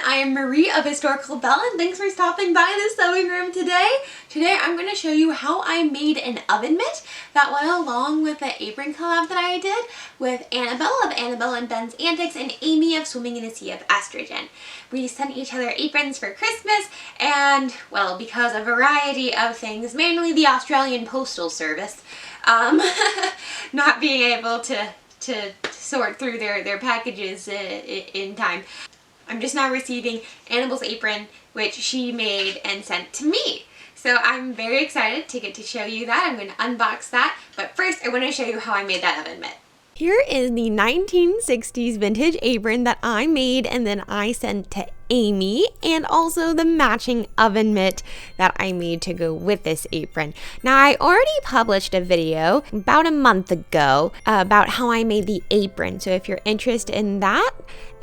I am Marie of Historical Belle, and thanks for stopping by the sewing room today. Today I'm going to show you how I made an oven mitt that went along with the apron collab that I did with Annabelle of Annabelle and Ben's Antics and Amy of Swimming in a Sea of Estrogen. We sent each other aprons for Christmas and, well, because a variety of things, mainly the Australian Postal Service, not being able to sort through their packages in time. I'm just now receiving Annabelle's apron, which she made and sent to me. So I'm very excited to get to show you that. I'm going to unbox that, but first I want to show you how I made that oven mitt. Here is the 1960s vintage apron that I made and then I sent to Amy, and also the matching oven mitt that I made to go with this apron. Now, I already published a video about a month ago about how I made the apron. So if you're interested in that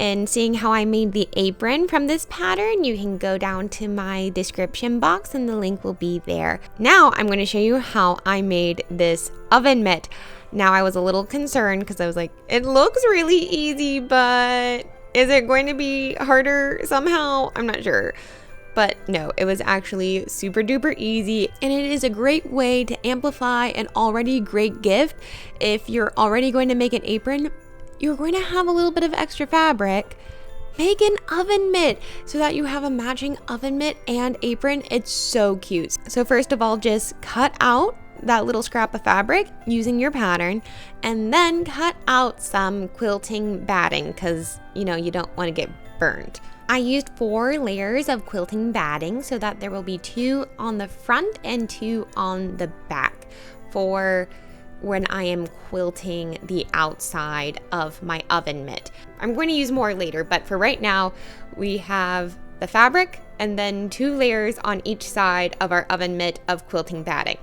and seeing how I made the apron from this pattern, you can go down to my description box and the link will be there. Now I'm going to show you how I made this oven mitt. Now, I was a little concerned because I was like, it looks really easy, but is it going to be harder somehow? I'm not sure. But no, it was actually super duper easy, and it is a great way to amplify an already great gift. If you're already going to make an apron, you're going to have a little bit of extra fabric. Make an oven mitt so that you have a matching oven mitt and apron. It's so cute. So first of all, just cut out that little scrap of fabric using your pattern, and then cut out some quilting batting because you don't want to get burned. I used 4 layers of quilting batting so that there will be 2 on the front and 2 on the back for when I am quilting the outside of my oven mitt. I'm going to use more later, but for right now we have the fabric and then 2 layers on each side of our oven mitt of quilting batting.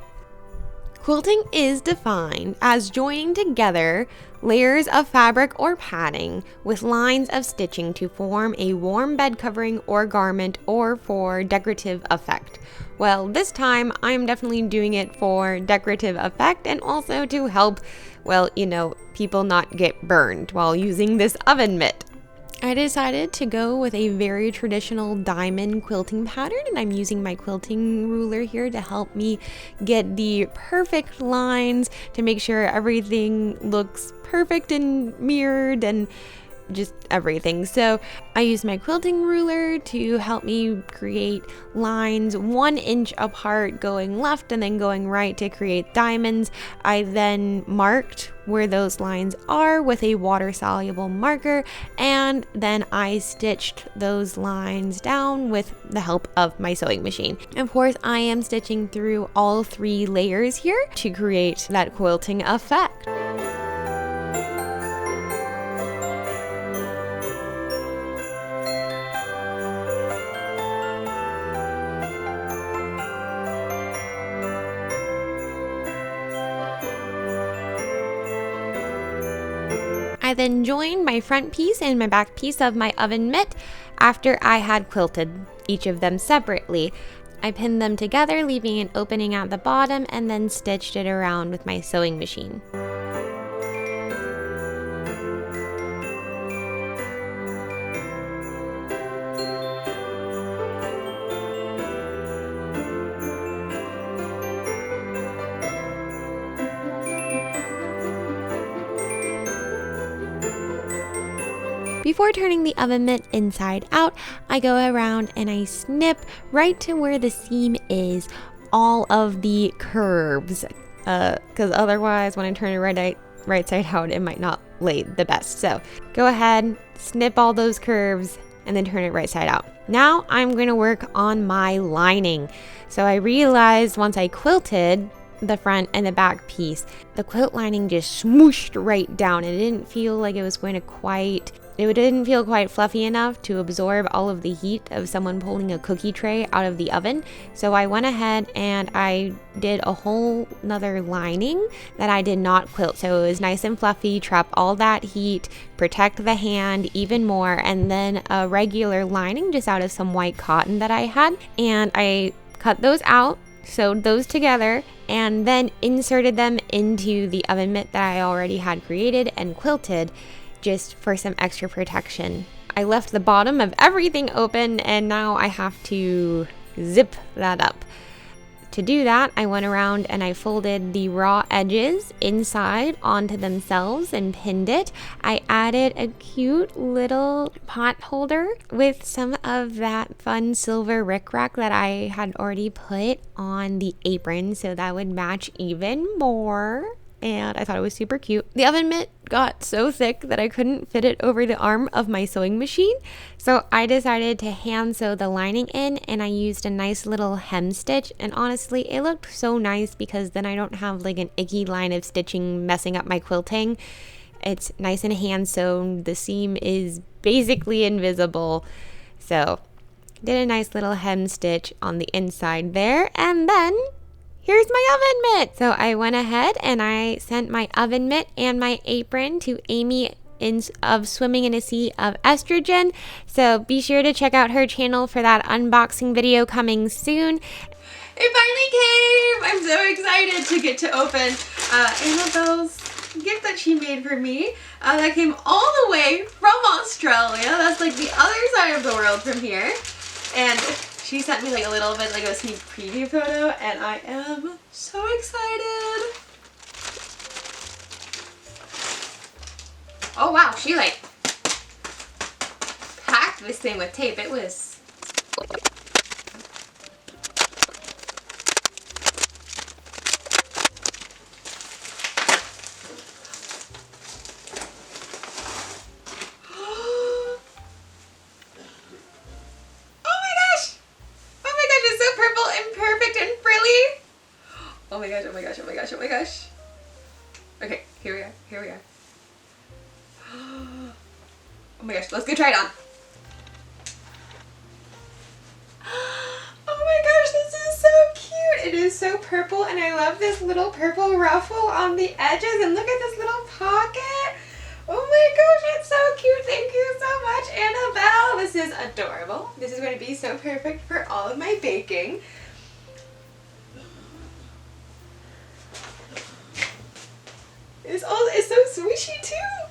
Quilting is defined as joining together layers of fabric or padding with lines of stitching to form a warm bed covering or garment or for decorative effect. Well, this time I'm definitely doing it for decorative effect and also to help, people not get burned while using this oven mitt. I decided to go with a very traditional diamond quilting pattern, and I'm using my quilting ruler here to help me get the perfect lines to make sure everything looks perfect and mirrored and just everything. So I used my quilting ruler to help me create lines 1 inch apart going left and then going right to create diamonds. I then marked where those lines are with a water-soluble marker, and then I stitched those lines down with the help of my sewing machine. Of course, I am stitching through all 3 layers here to create that quilting effect. I then joined my front piece and my back piece of my oven mitt after I had quilted each of them separately. I pinned them together, leaving an opening at the bottom, and then stitched it around with my sewing machine. Before turning the oven mitt inside out, I go around and I snip right to where the seam is all of the curves, because otherwise when I turn it right side out, it might not lay the best. So go ahead, snip all those curves, and then turn it right side out. Now I'm going to work on my lining. So I realized once I quilted the front and the back piece, the quilt lining just smooshed right down. It didn't feel like it was going to it didn't feel quite fluffy enough to absorb all of the heat of someone pulling a cookie tray out of the oven. So I went ahead and I did a whole nother lining that I did not quilt. So it was nice and fluffy, trap all that heat, protect the hand even more, and then a regular lining just out of some white cotton that I had. And I cut those out, sewed those together, and then inserted them into the oven mitt that I already had created and quilted, just for some extra protection. I left the bottom of everything open, and now I have to zip that up. To do that, I went around and I folded the raw edges inside onto themselves and pinned it. I added a cute little pot holder with some of that fun silver rickrack that I had already put on the apron, so that would match even more. And I thought it was super cute. The oven mitt got so thick that I couldn't fit it over the arm of my sewing machine. So I decided to hand sew the lining in, and I used a nice little hem stitch. And honestly, it looked so nice because then I don't have like an icky line of stitching messing up my quilting. It's nice and hand sewn. The seam is basically invisible. So did a nice little hem stitch on the inside there, and then here's my oven mitt. So I went ahead and I sent my oven mitt and my apron to Amy of Swimming in a Sea of Estrogen. So be sure to check out her channel for that unboxing video coming soon. It finally came! I'm so excited to get to open Annabelle's gift that she made for me. That came all the way from Australia. That's like the other side of the world from here. And she sent me like a little bit like a sneak preview photo, and I am so excited. Oh wow, she like packed this thing with tape. It was... Oh my gosh, oh my gosh, oh my gosh, oh my gosh. Okay, here we are, here we are. Oh my gosh, let's go try it on. Oh my gosh, this is so cute. It is so purple, and I love this little purple ruffle on the edges, and look at this little pocket. Oh my gosh, it's so cute. Thank you so much, Annabelle. This is adorable. This is going to be so perfect for all of my baking. It's so swishy too.